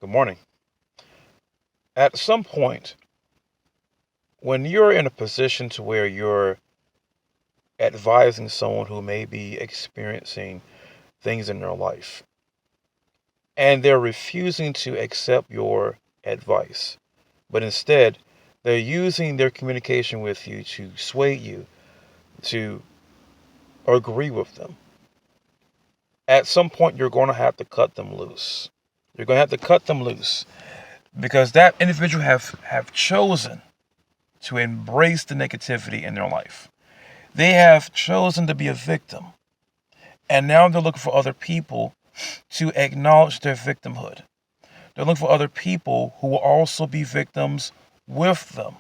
Good morning. At some point, when you're in a position to where you're advising someone who may be experiencing things in their life and they're refusing to accept your advice, but instead they're using their communication with you to sway you to agree with them, at some point you're going to have to cut them loose. You're going to have to cut them loose because that individual have chosen to embrace the negativity in their life. They have chosen to be a victim. And now they're looking for other people to acknowledge their victimhood. They're looking for other people who will also be victims with them.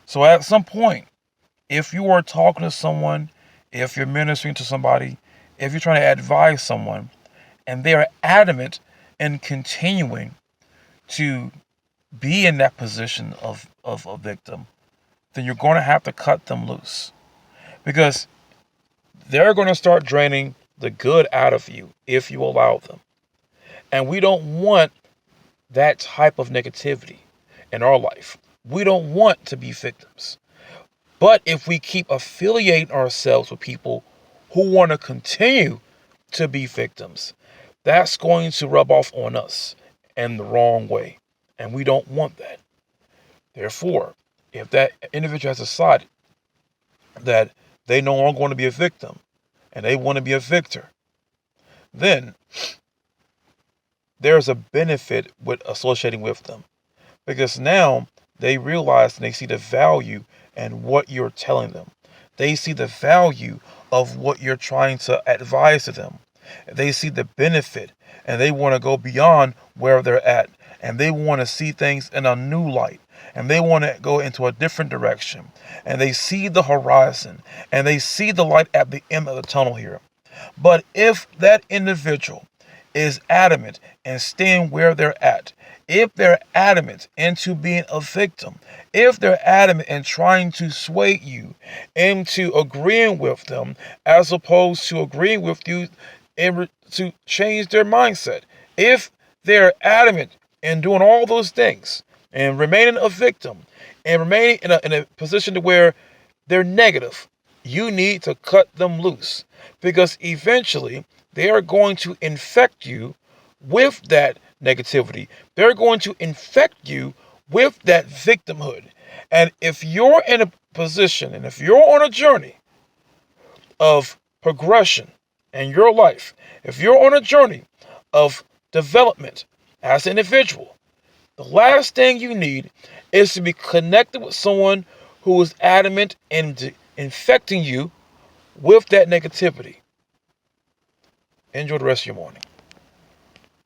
So at some point, if you are talking to someone, if you're ministering to somebody, if you're trying to advise someone, and they are adamant in continuing to be in that position of a victim, then you're going to have to cut them loose. Because they're going to start draining the good out of you if you allow them. And we don't want that type of negativity in our life. We don't want to be victims. But if we keep affiliating ourselves with people who want to continue to be victims, that's going to rub off on us in the wrong way. And we don't want that. Therefore, if that individual has decided that they no longer want to be a victim and they want to be a victor, then there's a benefit with associating with them because now they realize and they see the value in what you're telling them. They see the value of what you're trying to advise to them. They see the benefit and they want to go beyond where they're at and they want to see things in a new light and they want to go into a different direction and they see the horizon and they see the light at the end of the tunnel here. But if that individual is adamant and staying where they're at, if they're adamant into being a victim, if they're adamant and trying to sway you into agreeing with them as opposed to agreeing with you to change their mindset, if they're adamant in doing all those things and remaining a victim and remaining in a position to where they're negative, you need to cut them loose because eventually they are going to infect you with that negativity. They're going to infect you with that victimhood. And if you're in a position and if you're on a journey of progression in your life, if you're on a journey of development as an individual, the last thing you need is to be connected with someone who is adamant in infecting you with that negativity. Enjoy the rest of your morning.